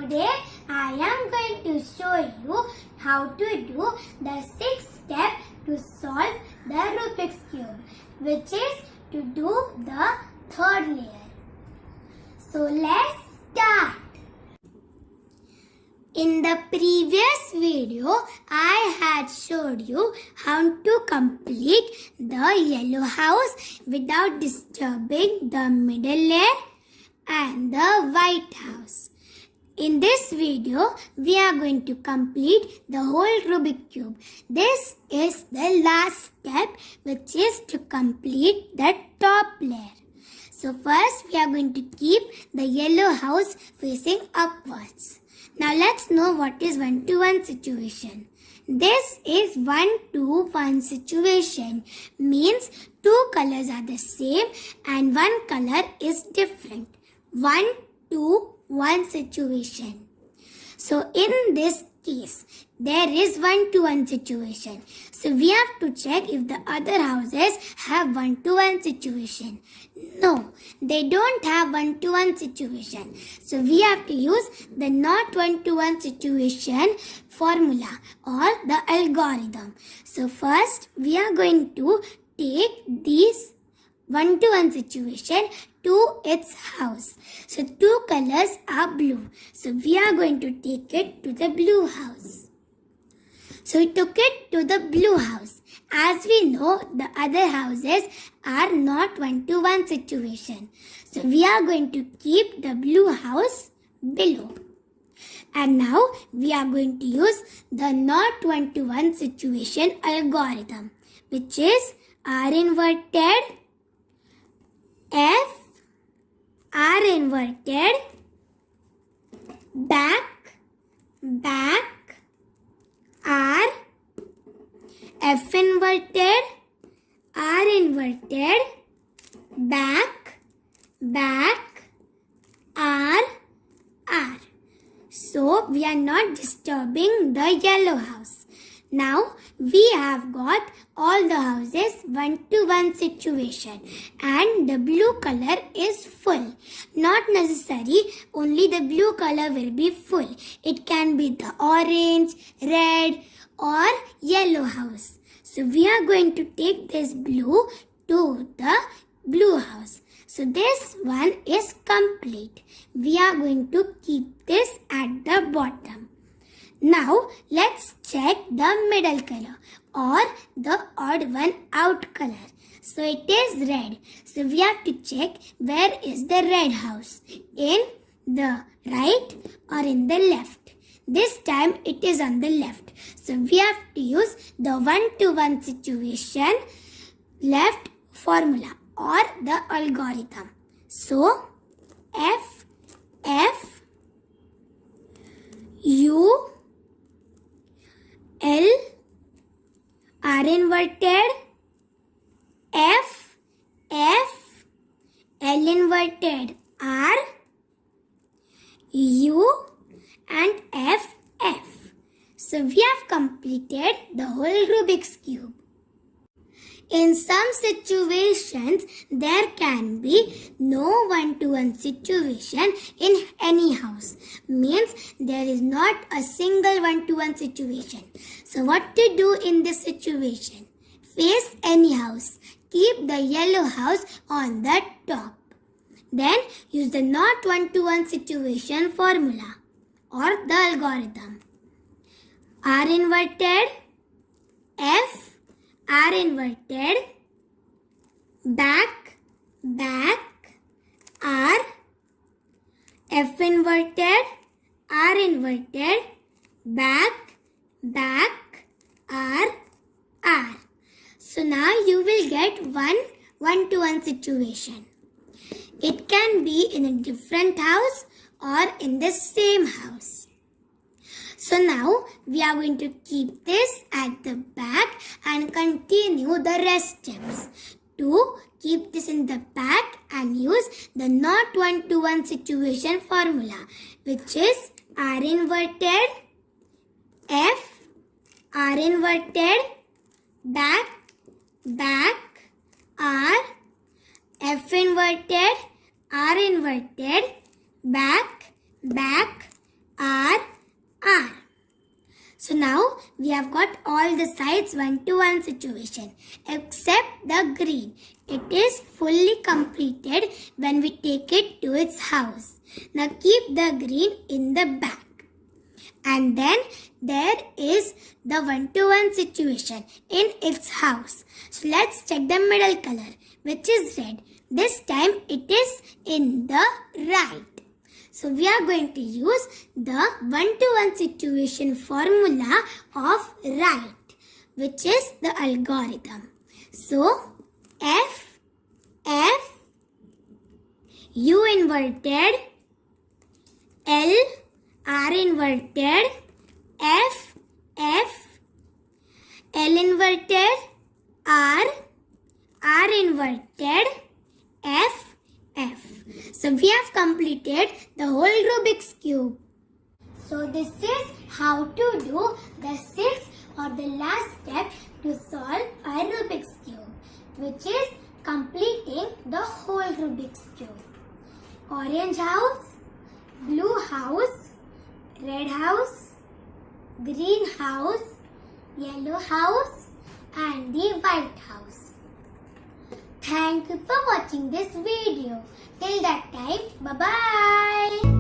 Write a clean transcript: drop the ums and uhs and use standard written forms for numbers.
Today I am going to show you how to do the sixth step to solve the Rubik's Cube, which is to do the third layer. So let's start. In the previous video, I had showed you how to complete the yellow house without disturbing the middle layer and the white house. In this video, we are going to complete the whole Rubik Cube. This is the last step, which is to complete the top layer. So first, we are going to keep the yellow house facing upwards. Now let's know what is 1-to-1 situation. This is 1-to-1 situation. Means two colors are the same and one color is different. 1-to-1 situation. So in this case, there is 1-to-1 situation. So we have to check if the other houses have 1-to-1 situation. No, they don't have 1-to-1 situation. So we have to use the not 1-to-1 situation formula or the algorithm. So first we are going to take these 1-to-1 situation to its house. So two colors are blue. So we are going to take it to the blue house. So we took it to the blue house. As we know, the other houses are not 1-to-1 situation. So we are going to keep the blue house below. And now we are going to use the not 1-to-1 situation algorithm, which is R inverted, F, R inverted, back, R, F inverted, R inverted, back, R. So we are not disturbing the yellow house. Now we have got all the houses 1-to-1 situation and the blue color is full. Not necessary, only the blue color will be full. It can be the orange, red or yellow house. So we are going to take this blue to the blue house. So this one is complete. We are going to keep this at the bottom. Now let's check the middle color or the odd one out color. So it is red. So we have to check where is the red house, in the right or in the left. This time it is on the left. So we have to use the 1-to-1 situation left formula or the algorithm. So F, U, L, R inverted, F, L inverted, R, U and F. So we have completed the whole Rubik's Cube. In some situations, there can be no 1-to-1 situation in any house. Means there is not a single 1-to-1 situation. So what to do in this situation? Face any house. Keep the yellow house on the top. Then use the not 1-to-1 situation formula or the algorithm. R inverted, F, R inverted, back, R, F inverted, R inverted, back, R. So now you will get 1-to-1 situation. It can be in a different house or in the same house. So now we are going to keep this at the back and continue the rest steps. To keep this in the back and use the not 1-to-1 situation formula, which is R inverted, F, R inverted, back, R, F inverted, R inverted, back, R, R. So now we have got all the sides 1 to 1 situation except the green. It is fully completed when we take it to its house. Now keep the green in the back. And then there is the 1 to 1 situation in its house. So let's check the middle color, which is red. This time it is in the right. So we are going to use the 1 to 1 situation formula of right, which is the algorithm. So F, U inverted, L, R inverted, F, L inverted, R inverted, F. So we have completed the whole Rubik's Cube. So this is how to do the sixth or the last step to solve a Rubik's Cube, which is completing the whole Rubik's Cube. Orange house, blue house, red house, green house, yellow house, and the white house. Thank you for watching this video. Till that time, bye-bye.